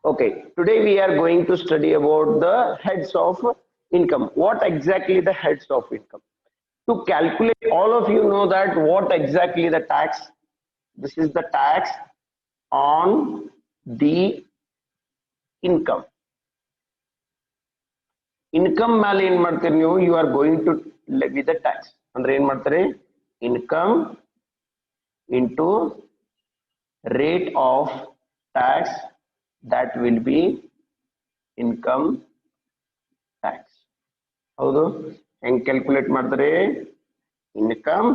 Okay, today we are going to study about the heads of income. What exactly the heads of income? To calculate, all of you know that what exactly the tax. This is the tax on the income. Income ಮೇಲೆ ಏನು ಮಾಡ್ತೀರಿ ನೀವು? You are going to levy the tax. ಅಂದ್ರೆ ಏನು ಮಾಡ್ತಾರೆ? Income into rate of tax, that will be income tax. ಹೌದು, ಹೆಂಗ್ calculate ಮಾಡ್ತಾರೆ? Income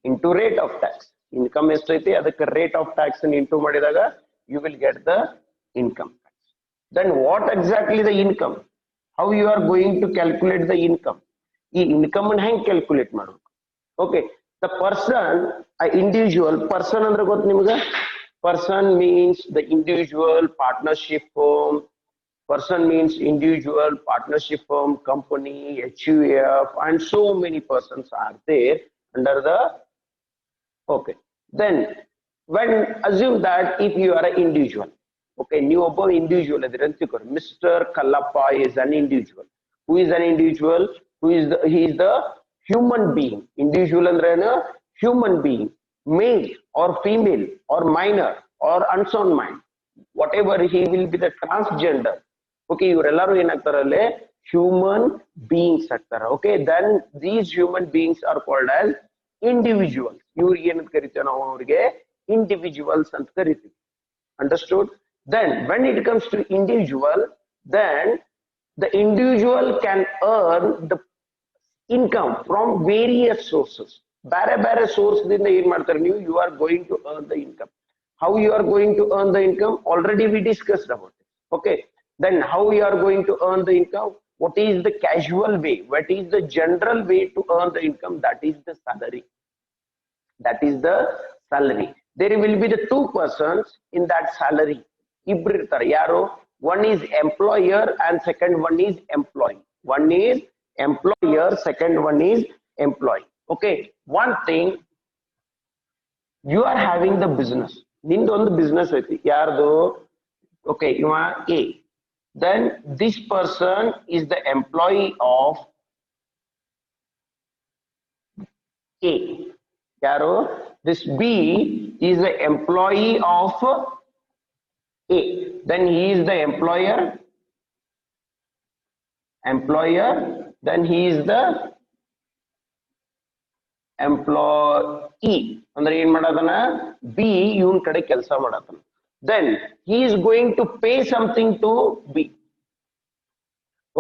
into rate of tax. Income ಎಷ್ಟೈತಿ ಅದಕ್ಕೆ ರೇಟ್ ಆಫ್ ಟ್ಯಾಕ್ಸ್ ಇಂಟು ಮಾಡಿದಾಗ you will get the income tax. Then what exactly the income? How you are going to calculate the income? ಈ income ಅನ್ನು ಹೆಂಗ್ calculate ಮಾಡಬೇಕು? Okay, the person, individual person ಅಂದ್ರೆ ಗೊತ್ತು ನಿಮ್ಗೆ? Person means the individual partnership firm. Person means individual partnership firm, company, HUF, and so many persons are there under the. Okay, then when assume that if you are an individual, okay, new individual, Mr. Kallappa is an individual. Who is an individual? He is the human being. Individual ಅಂದ್ರೆ human being, male or female or minor or unsound mind, whatever he will be, the transgender. Okay, ಇವರೆಲ್ಲರೂ ಏನಾಗ್ತಾರೆ ಅಲ್ಲಿ human beings ಆಗ್ತಾರೆ. Okay, then these human beings are called as individuals. ಇವ್ರಿಗೆ ಏನಂತ ಕರಿತೀವಿ ನಾವು? ಅವ್ರಿಗೆ ಇಂಡಿವಿಜುವಲ್ಸ್ ಅಂತ ಕರಿತೀವಿ. Understood? Then when it comes to individual, then the individual can earn the income from various sources. ಬೇರೆ ಬೇರೆ ಸೋರ್ಸ್ ದಿಂದ ಏನ್ ಮಾಡ್ತಾರೆ ನೀವು? You are going to earn the income. How you are going to earn the income? Already we discussed about it. Okay, then how you are going to earn the income? What is the casual way? What is the general way to earn the income? That is the salary. That is the salary. There will be the two persons in that salary. ಇಬ್ರು ಇರ್ತಾರೆ. ಯಾರು? One is employer and second one is employee. One is employer, second one is employee. Okay, one thing, you are having the business. ನಿಂದು ಒಂದು business ಐತಿ. ಯಾರ್ದು? Okay, ಇವ A. Then this person is the employee of A. ಯಾರು? This B is the employee of A. Then he is the employer. Then he is the employee. ಅಂದ್ರೆ ಏನ್ ಮಾಡದನ? B ಇವನ್ ಕಡೆ ಕೆಲಸ ಮಾಡತನ. Then he is going to pay something to B.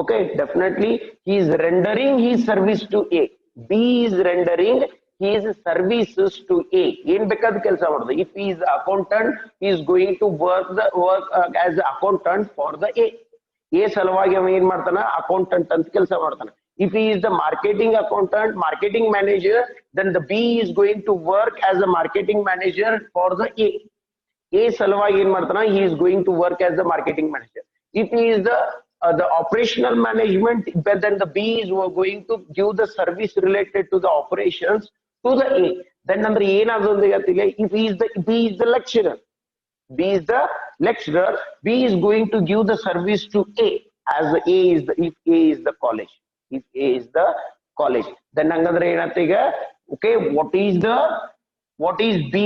Okay, definitely he is rendering he service to A. B is rendering his services to A. ಏನ್ ಬೇಕಾದ ಕೆಲಸ ಮಾಡೋದು? If he is accountant, he is going to work as accountant for the A. A ಸಲುವಾಗಿ ಅವ ಏನ್ ಮಾಡ್ತಾನ? Accountant ಅಂತ ಕೆಲಸ ಮಾಡ್ತಾನ. If he is the marketing accountant, marketing manager, then the B is going to work as a marketing manager for the A. A ಸಲುವಾಗಿ ಏನ್ ಮಾಡ್ತಾನ? He is going to work as the marketing manager. If he is the operational management, then the B is going to give the service related to the operations to the A. Then ಅಂದ್ರೆ ಏನಾಗುತ್ತೆ ಗೊತ್ತಿಲ್ಲ? If he is the B is the lecturer. B is the lecturer. B is going to give the service to A, as A is the, if A is the college. If A is the college, then hangandre enaಗುತ್ತೆ ಈಗ? Okay, what is B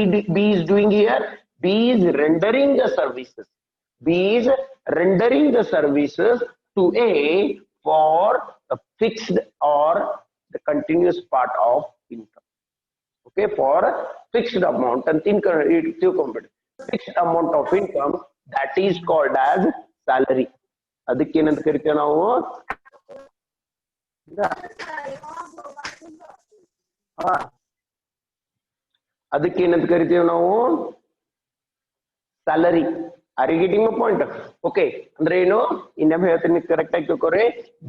is doing here? B is rendering the services. B is rendering the services to A for the fixed or the continuous part of income. Okay, for fixed amount and fixed amount of income, that is called as salary. ಅದಕ್ಕೆ ಏನಂತ ಕರಿತೀವಿ ನಾವು? ಅದಕ್ಕೆ ಏನಂತ ಕರಿತೀವಿ ನಾವು? Salary. Are you getting my point? Okay, ಅಂದ್ರೆ ಏನು? ಇನ್ನೊಮ್ಮೆ ಹೇಳ್ತೀನಿ, ಕರೆಕ್ಟ್ ಆಗಿ ತಿಳ್ಕೊರಿ.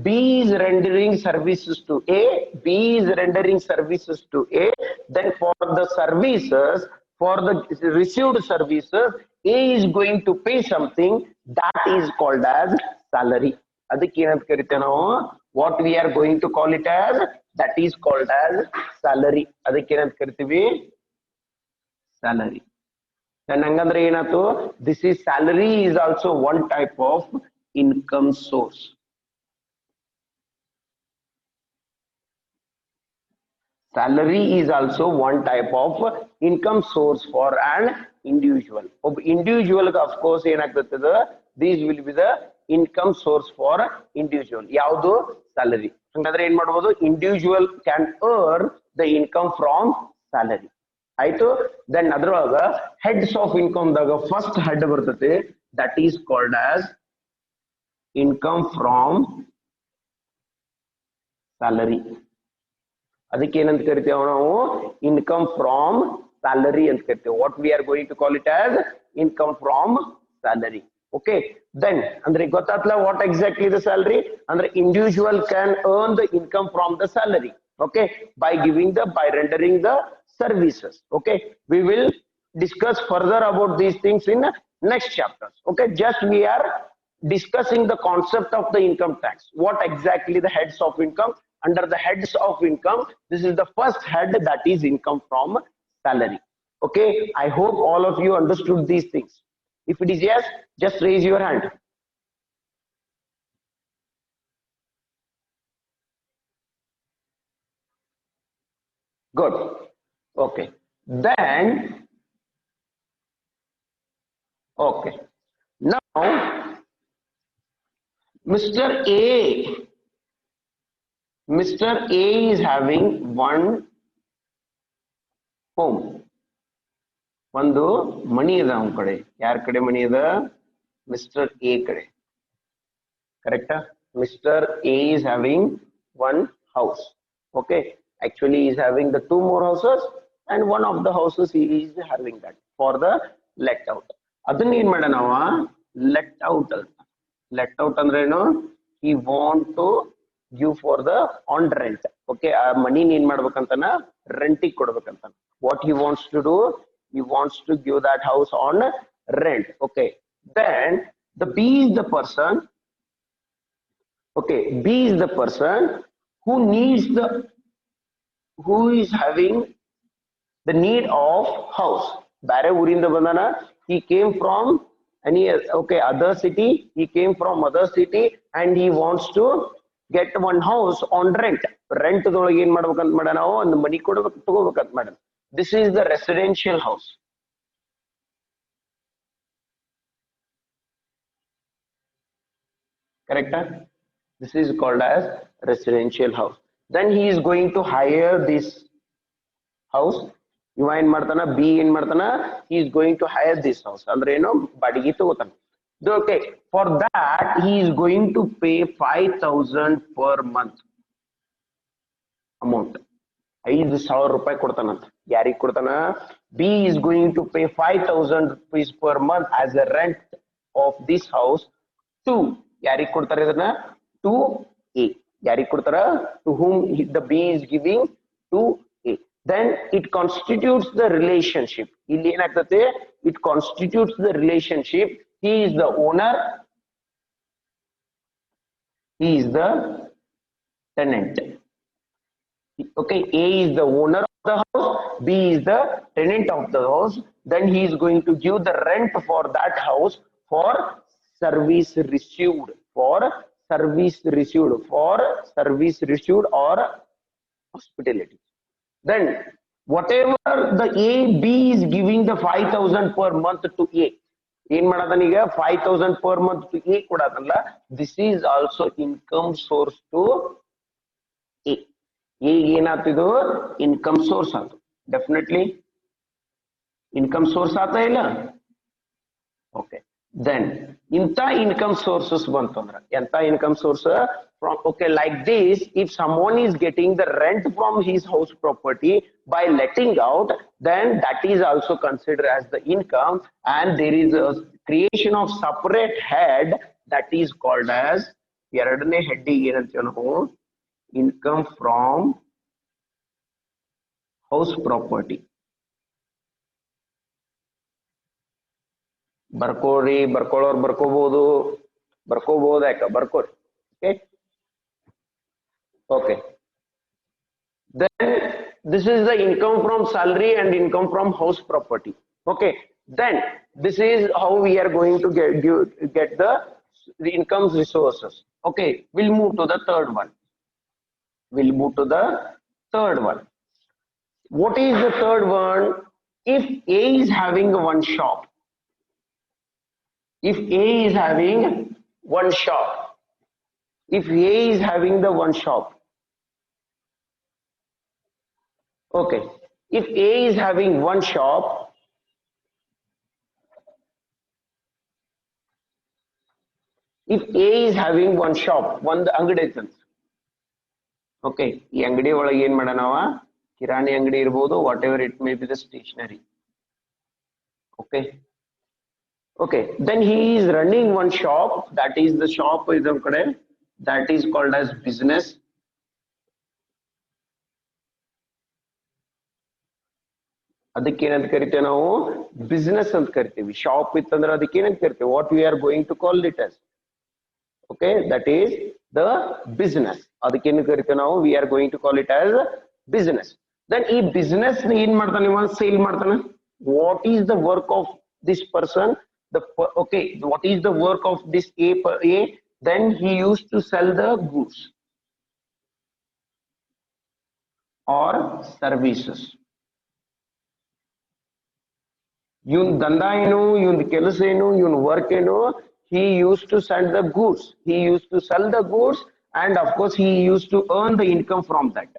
B is rendering services to A. B is rendering services to A. Then for the services, for the received services, A is going to pay something, that is called as salary. ಅದಕ್ಕೆ ಏನಂತ ಕರಿತೇವೆ ನಾವು? What we are going to call it as? That is called as salary. ಅದಕ್ಕೆ ಏನಂತ ಕರಿತೀವಿ? Salary. then hangandre enatu, this is salary is also one type of income source. Salary is also one type of income source for an individual. Individual, of course, these will be the income source for individual. Yaudu salary. Individual can earn the income from salary. Then adraga heads of income daga first head bartate, that is called as income from salary. ಅದಕ್ಕೆ ಏನಂತ ಕರಿತೇವೆ ನಾವು, income from salary ಅಂತ ಕರಿತೇವೆ. What we are going to call it as income from salary. Okay, then ಅಂದ್ರೆ ಗೊತ್ತಾತ್ಲ what exactly the salary ಅಂದ್ರೆ individual can earn the income from the salary. Okay, by rendering the services. Okay, we will discuss further about these things in next chapters. Okay, just we are discussing the concept of the income tax. What exactly the heads of income? Under the heads of income, this is the first head, that is income from salary. Okay, I hope all of you understood these things. If it is yes, just raise your hand. Good. Okay, then okay, now Mr. A is having one home. ಒಂದು ಮನಿ ಅದ ಅವನ ಕಡೆ. ಯಾರ ಕಡೆ ಮನಿ ಅದ? Mister A ಕಡೆ. ಕರೆಕ್ಟಾ? Mister A is having one house. Okay, actually he is having the two more houses, and one of the houses he is having that for the let out. ಅದನ್ನ ಏನ್ ಮಾಡೋಣ ನಾವ let out ಅಂತ. let out ಅಂದ್ರೆ ಏನು? he want to give for the on rent. Okay, ಆ ಮನಿ ಏನ್ ಮಾಡ್ಬೇಕಂತನ ರೆಂಟಿಗೆ ಕೊಡ್ಬೇಕಂತ. what he wants to do, he wants to give that house on rent. Okay, then the B is the person. Okay, B is the person who is having the need of house. Bare ಊರಿಂದ ಬಂದನ, he came from any other city, he came from other city and he wants to get one house on rent. rent ದೊಳಗೆ ಏನ್ ಮಾಡ್ಬೇಕಂತ ಮಾಡ, ನಾವು ಒಂದು ಮನಿ ಕೊಡ್ಬೇಕು, ತಗೋಬೇಕಂತ ಮಾಡ. this is the residential house. Correct? This is called as residential house. Then he is going to hire this house. ಇವ ಏನ್ ಮಾಡ್ತಾನ, ಬಿ ಏನ್ ಮಾಡ್ತಾನ, he is going to hire this house. ಅಂದ್ರೆ ಏನು, ಬಾಡಿಗೆ ತಗೋತಾನ. Okay, for that he is going to pay 5,000 per month amount. 5,000 ರೂಪಾಯಿ ಕೊಡ್ತಾನಂತ. ಯಾರಿಗೆ ಕೊಡ್ತಾನ? B is going to pay 5,000 rupees per month as a rent of this house to ಯಾರಿಗೆ ಕೊಡ್ತಾರೆ ಇದನ್ನ? to A. ಯಾರಿಗೆ ಕೊಡ್ತಾರ? to whom the B is giving? to A. Then it constitutes the relationship. ಇಲ್ಲಿ ಏನಾಗ್ತದೆ? it constitutes the relationship. He is the owner, he is the tenant. Okay, A is the owner of the house, B is the tenant of the house. Then he is going to give the rent for that house for service received, for service received or hospitality. Then whatever the A, B is giving the 5,000 per month to A, ಏನ್ ಮಾಡದನ ಈಗ 5,000 per month to A ಕೊಡದಲ್ಲ, this is also income source to A. A ಏನಾಗ್ತಿದು? Income source ಆಯ್ತು. Definitely income source ಆತಾ ಇಲ್ಲ? Okay, then ಇಂತ income sources ಬಂತಂದ್ರ ಎಂತ income source? from okay, like this, if someone is getting the rent from his house property by letting out, then that is also considered as the income, and there is a creation of separate head that is called as ಎರಡನೇ head ಏನಂತೀವಿ ನಾವು? income from house property. ಬರ್ಕೋರಿ, ಬರ್ಕೊಳ್ಳೋರು ಬರ್ಕೋಬಹುದು ಯಾಕ ಬರ್ಕೋರಿ. okay, okay, then this is the income from salary and income from house property. Okay, Then this is how we are going to get the income resources. Okay, we'll move to the third one. We'll move to the third one. What is the third one? If A is having one shop, if A is having one shop, if A is having the one shop, okay, if A is having one shop, if A is having one shop, ಒಂದು ಅಂಗಡಿ ಐತಂತ. Okay, ಈ ಅಂಗಡಿ ಒಳಗೆ ಏನ್ ಮಾಡೋಣವ, ಕಿರಾಣಿ ಅಂಗಡಿ ಇರ್ಬೋದು, whatever it may be the stationery. Okay, okay, then he is running one shop, that is the shop is the kade, that is called as business. ಅದಕ್ಕೆ ಏನಂತ ಕರಿತೇವೆ ನಾವು, ಬಿಸ್ನೆಸ್ ಅಂತ ಕರಿತೀವಿ. ಶಾಪ್ ಇತ್ತಂದ್ರೆ ಅದಕ್ಕೆ ಏನಂತ ಕರಿತೇವೆ, what we are going to call it as, okay, that is the business. ಅದಕ್ಕೆ ಏನು ಕರಿತೇವೆ ನಾವು, we are going to call it as business. Then ಈ business ಏನ್ ಮಾಡ್ತಾನೆ ಇವ, ಸೇಲ್ ಮಾಡ್ತಾನೆ. What is the work of this person? Okay, what is the work of this A? Then he used to sell the goods or services. ಇವನ್ ದಂಧ ಏನು, ಇವನ್ ಕೆಲಸ ಏನು, ಇವನ್ work ಏನು, he used to sell the goods, he used to sell the goods, and of course he used to earn the income from that.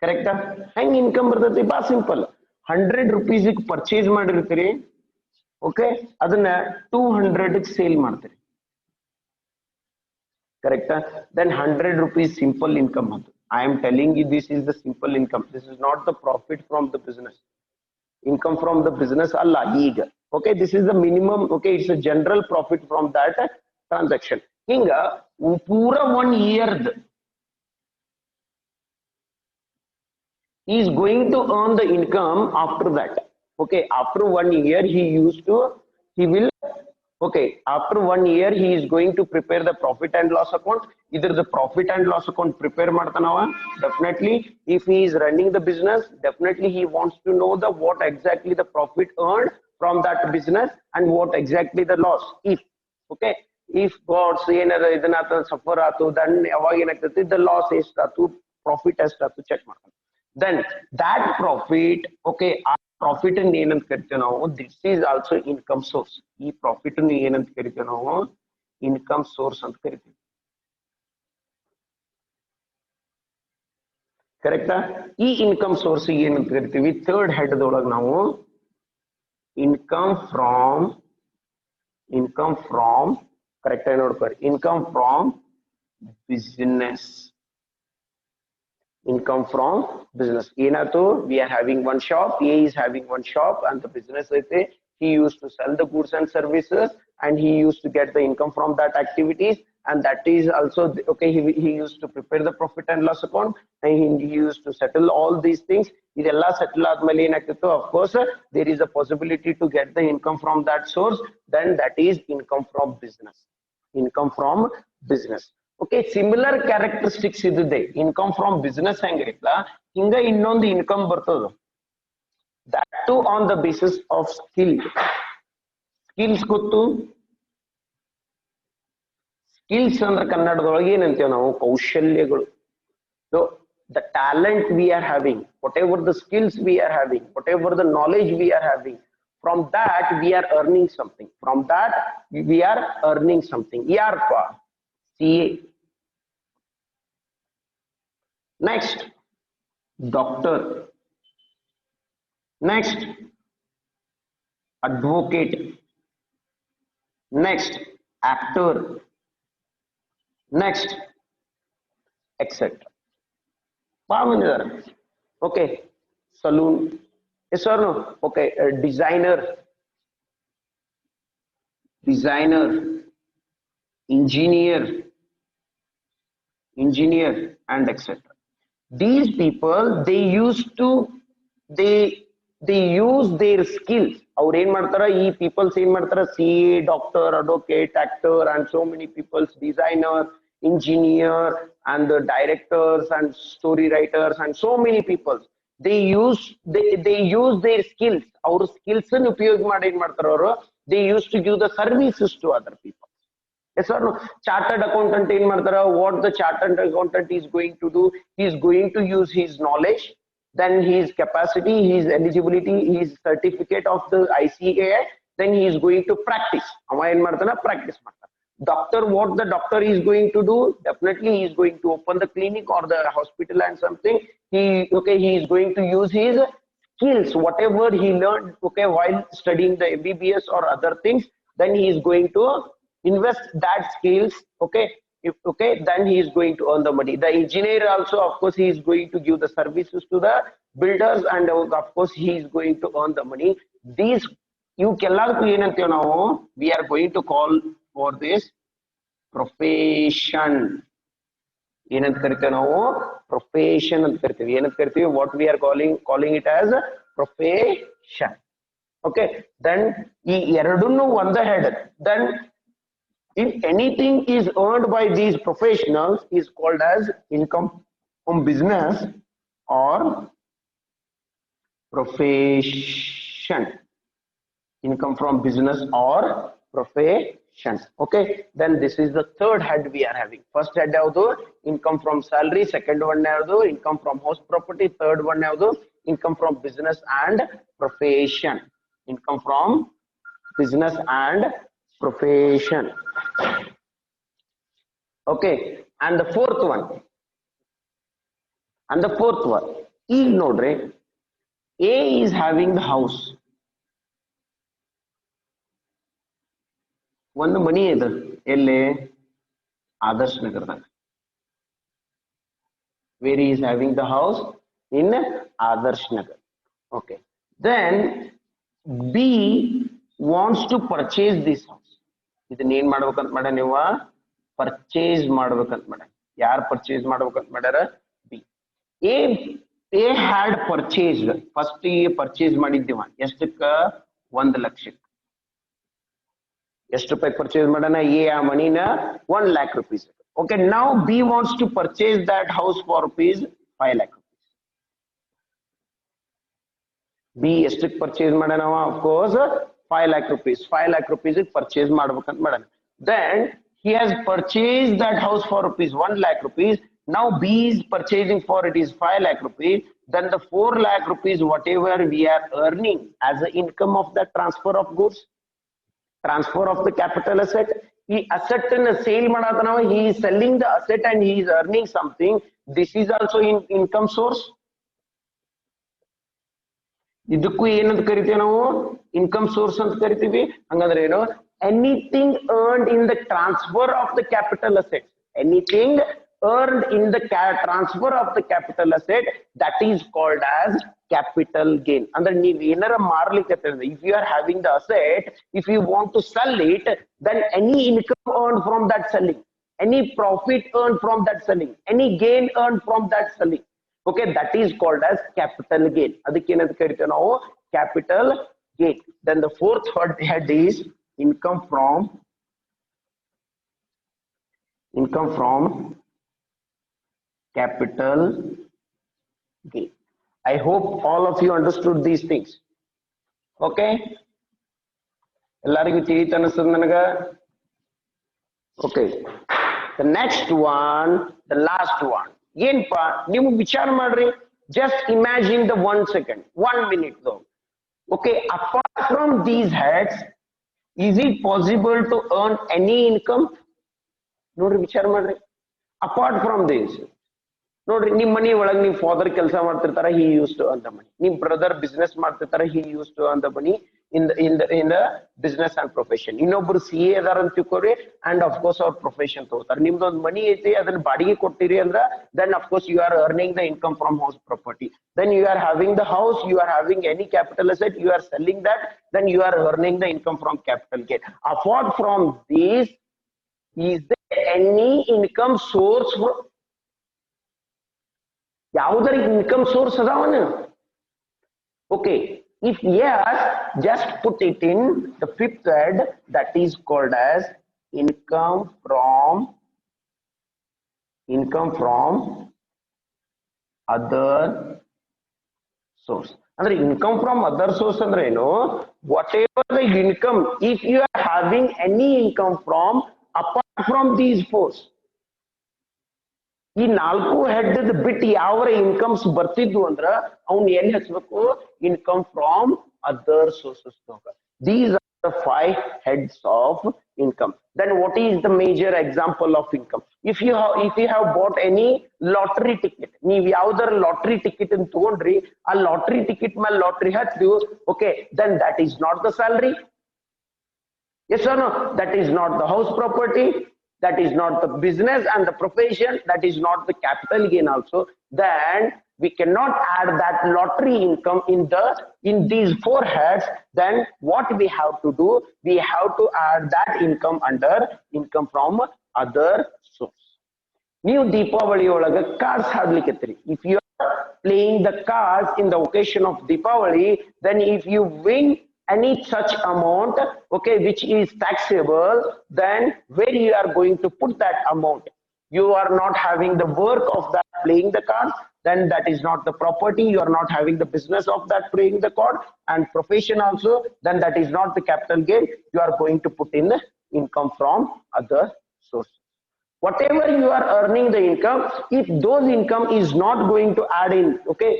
Correct? ಹೆಂಗ್ income ಬರ್ತೈತಿ? ಬಾ simple. 100 rupees purchase ಮಾಡಿರ್ತೀರಿ, okay, ಅದನ್ನ 200 sale ಮಾಡ್ತೀರಿ. Correct? Then 100 rupees simple income. ಅದು I am telling you, this is the simple income. This is not the profit from the business. Income from the business alla ಈಗ. Okay, this is the minimum. Okay, it's a general profit from that transaction. ಹಿಂಗ ಪೂರ 1 year he is going to earn the income after that. Okay, after 1 year he will, okay, after 1 year he is going to prepare the profit and loss account. Either the profit and loss account prepare ಮಾಡ್ತಾನವ. Definitely if he is running the business, definitely he wants to know the what exactly the profit earned from that business and what exactly the loss. If, okay, if gods ಏನಾರ ಇದನ್ನ suffer ಆತು, then ಯಾವಾಗ ಏನಾಗ್ತೈತಿ, the loss ಎಷ್ಟಾತು, profit ಎಷ್ಟಾತು check ಮಾಡ್ತಾನೆ. Then that profit, okay, ಆ profit ಅನ್ನು ಏನಂತ ಕರಿತೇವೆ ನಾವು, this is also income source. ಈ ಪ್ರಾಫಿಟ್ ಅನ್ನು ಏನಂತ ಕರಿತೇವೆ ನಾವು, ಇನ್ಕಮ್ ಸೋರ್ಸ್ ಅಂತ ಕರಿತೀವಿ. ಕರೆಕ್ಟಾ? ಈ ಇನ್ಕಮ್ ಸೋರ್ಸ್ ಏನಂತ ಕರಿತೀವಿ, ಥರ್ಡ್ ಹೆಡ್ ದೊಳಗೆ ನಾವು ಇನ್ಕಮ್ ಫ್ರಾಮ್ ಕರೆಕ್ಟ್ ಆಗಿ ನೋಡ್ಕೊರಿ, income from business. Income from business. Enatu, we are having one shop, A is having one shop, and the business he used to sell the goods and services, and he used to get the income from that activities, and that is also okay. He used to prepare the profit and loss account, and he used to settle all these things. Idella settle admele enagtittu, of course there is a possibility to get the income from that source. Then that is income from business. Income from business. Okay, similar characteristics ಇದ್ದಿದೆ. Income from business ಹೆಂಗಿರಲ್ಲ, ಹಿಂಗ ಇನ್ನೊಂದು income ಬರ್ತದ, that to on the basis of skill. Skills ಗೊತ್ತು? Skills ಅಂದ್ರೆ ಕನ್ನಡದೊಳಗೆ ಏನಂತೇವೆ ನಾವು, ಕೌಶಲ್ಯಗಳು. So the talent we are having, whatever the skills we are having, whatever the knowledge we are having, from that we are earning something. From that we are earning something. ERPA, CA. Next, doctor. Next, advocate. Next, actor. Next, etc. Okay, saloon. Yes or no? Okay, designer, engineer, and etc. These people, they use their skills. ಅವ್ರು ಏನ್ ಮಾಡ್ತಾರ, ಈ people's ಏನ್ ಮಾಡ್ತಾರ, CA, doctor, advocate, actor, and so many people's designer, engineer and the directors and story writers and so many people. They use their skills. Our skills ಅನ್ನು ಉಪಯೋಗ ಮಾಡಿ ಏನ್ ಮಾಡ್ತಾರೆ ಅವರು? They used to give the services to other people. Yes or no? Chartered accountant in Madhara, what the chartered accountant is going to do, he is going to use his knowledge, then his capacity, his eligibility, his certificate of the ICAI, then he is going to practice. Practice. Doctor, what the doctor is going to do, definitely he is going to open the clinic or the hospital and something. He is going to use his skills, whatever he learned, while studying the MBBS or other things, then he is going to invest that skills, then he is going to earn the money. The engineer also, of course, he is going to give the services to the builders, and of course he is going to earn the money. These we are going to call for this profession. Profession ಅಂತ ಕರಿತೀವಿ. ಏನಂತ ಕರಿತೀವಿ? What we are calling it as a profession. Okay, then ಈ ಎರಡನ್ನೂ ಒಂದೇ head. Then if anything is earned by these professionals is called as income from business or profession. Income from business or profession. Okay, then this is the third head we are having. First head yavadu? Income from salary. Second one yavadu? Income from house property. Third one yavadu? Income from business and profession. Income from business and profession. Okay, and the fourth one ಈಗ ನೋಡ್ರಿ, A is having the house. ಒಂದು ಮನಿ ಇದೆ ಎಲ್ಲಿ? ಆದರ್ಶ್ ನಗರದಾಗ. Where he is having the house? In Adarsh Nagar. Okay, then B wants to purchase this house. ಇದನ್ನ ಏನ್ ಮಾಡ್ಬೇಕಂತ ಮಾಡ? ನೀವು ಪರ್ಚೇಸ್ ಮಾಡ್ಬೇಕಂತ ಮಾಡ. ಯಾರು ಪರ್ಚೇಸ್ ಮಾಡ್ಬೇಕಂತ ಮಾಡ್ಯಾರ? B. A had purchase. First purchase ಮಾಡಿದ್ದೀವ ಎಷ್ಟಕ್ಕ? 1 ಲಕ್ಷಕ್ಕೆ. ಎಷ್ಟು ರೂಪಾಯಿ ಪರ್ಚೇಸ್ ಮಾಡೋಣ? ಎ ಆ ಮನಿನ 1 lakh rupees. Okay, now B wants to purchase that house for rupees 5 lakh rupees. B ಎಷ್ಟಕ್ಕೆ ಪರ್ಚೇಸ್ ಮಾಡೋಣ? of course 5 lakh rupees. 5 lakh rupees purchase ಮಾಡ್ಬೇಕಂತ ಮಾಡೋಣ. Then he has purchased that house for rupees 1 lakh rupees. Now B is purchasing for it is 5 lakh rupees. Then the 4 lakh rupees whatever we are earning as the income of the transfer of goods, transfer of the capital asset. He asset in a sale madana, he is selling the asset and he is earning something. This is also income source. ಇದಕ್ಕೂ ಏನಂತ ಕರಿತೀವಿ ನಾವು? Income source ಅಂತ ಕರಿತೀವಿ. ಹಂಗಂದ್ರೆ ಏನು? Anything earned in the transfer of the capital asset. Anything earned in the transfer of the capital asset, that is called as capital gain. ಅಂದ್ರೆ ನೀವು ಏನಾರ ಮಾರ್ಲಿಕ್ಕೆ, if you are having the asset, if you want to sell it, then any income earned from that selling, any profit earned from that selling, any gain earned from that selling, okay, that is called as capital gain. ಅದಕ್ಕೆ ಏನಂತ ಕರಿತೀವಿ ನಾವು? Capital gain. Then the fourth head is income from capital gain. I hope all of you understood these things. Okay, ಎಲ್ಲರಿಗೂ ತಿಳಿತು ಅನಿಸ್ತದ ನನಗ? Okay, the next one, the last one. ಏನಪ್ಪಾ ನೀವು ವಿಚಾರ ಮಾಡ್ರಿ? Just imagine the 1 second, 1 minute though. Okay, apart from these heads, is it possible to earn any income? ನೋಡ್ರಿ, ವಿಚಾರ ಮಾಡ್ರಿ. Apart from this, ನೋಡ್ರಿ, ನಿಮ್ ಮನಿ ಒಳಗೆ ನಿಮ್ ಫಾದರ್ ಕೆಲಸ ಮಾಡ್ತಿರ್ತಾರ, he used to earn the money. ನಿಮ್ ಬ್ರದರ್ ಬಿಸ್ನೆಸ್ ಮಾಡ್ತಿರ್ತಾರ, he used to earn the money in the business and profession. ಇನ್ನೊಬ್ರು CA ಅದಾರ ಅಂತ ತಿಳ್ಕೊರಿ, and of course ಅವ್ರ ಪ್ರೊಫೆಷನ್ ತಗೋತಾರ. ನಿಮ್ದೊಂದು ಮನಿ ಐತಿ, ಅದನ್ನ ಬಾಡಿಗೆ ಕೊಟ್ಟಿರಿ ಅಂದ್ರ, then of course you are earning the income from house property. Then you are having the house, you are having any capital asset, you are selling that, then you are earning the income from capital gain. Apart from this, is there any income source? ಯಾವುದರ income source ಅದಾವನ? Okay, if yes, just put it in the fifth head, that is called as income from income from other source. Andre income from other source andre eno, whatever the income, if you are having any income from apart from these four, ಈ ನಾಲ್ಕು head ಬಿಟ್ಟು ಯಾವ incomes ಬರ್ತಿದ್ವು ಅಂದ್ರ ಅವ್ನು ಎಲ್ಲಿ ಹಚ್ಚಬೇಕು, income from other sources. These are the 5 heads of income. Then what is the major example of income? If you have bought any lottery ticket, ನೀವು ಯಾವ್ದಾರ ಲಾಟ್ರಿ ಟಿಕೆಟ್ ಅನ್ನು ತಗೊಂಡ್ರಿ, ಆ ಲಾಟ್ರಿ ಟಿಕೆಟ್ ಮೇಲೆ lottery ಹಚ್ಚಿದ್ವು, okay, then that is not the salary. Yes or no? That is not the house property. That is not the business and the profession. That is not the capital gain also. Then we cannot add that lottery income in these 4 heads. Then what we have to do? We have to add that income under income from other source. New Deepavali olaga cards hadliketri. If you are playing the cards in the occasion of Deepavali, then if you win any such amount, okay, which is taxable, then where you are going to put that amount? You are not having the work of that playing the card, then that is not the property. You are not having the business of that playing the card and profession also, then that is not the capital gain. You are going to put in the income from other sources. Whatever you are earning the income, if those income is not going to add in, okay,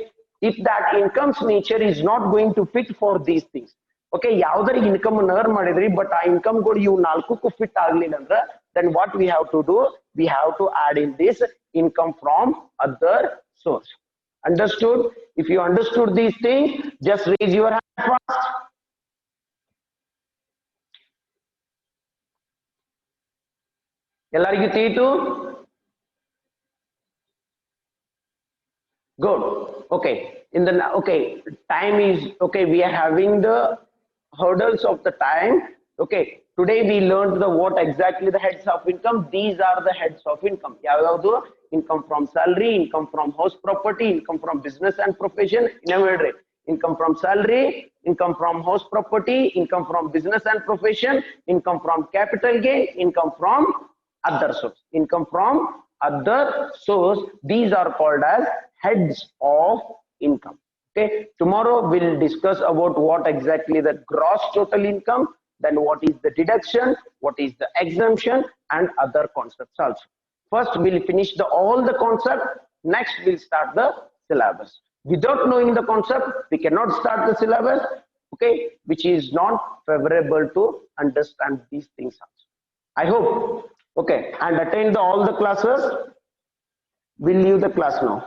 if that income's nature is not going to fit for these things, okay, ಯಾವ್ದಾರ income earn ಮಾಡಿದ್ರಿ but ಆ income ಗಳು ಇವು ನಾಲ್ಕಕ್ಕೂ fit ಆಗ್ಲಿಲ್ಲ ಅಂದ್ರೆ, then what we have to do? We have to add in this income from other source. Understood? If you understood these things, just raise your hand fast. ಎಲ್ಲರಿಗೂ ತಿಳಿಯಿತು? Good. Okay. Time is okay. We are having the hurdles of the time. Okay, today we learned what exactly the heads of income. These are the heads of income. Yavadu? Income from salary, income from house property, income from business and profession. Income from salary, income from house property, income from business and profession, income from capital gain, income from other source. Income from other source. These are called as heads of income. Okay, tomorrow we'll discuss about what exactly the gross total income, then what is the deduction, what is the exemption, and other concepts also. First we'll finish all the concept, next we'll start the syllabus. Without knowing the concept, we cannot start the syllabus, okay, which is not favorable to understand these things also. I hope, okay, and attend all the classes. We'll leave the class now.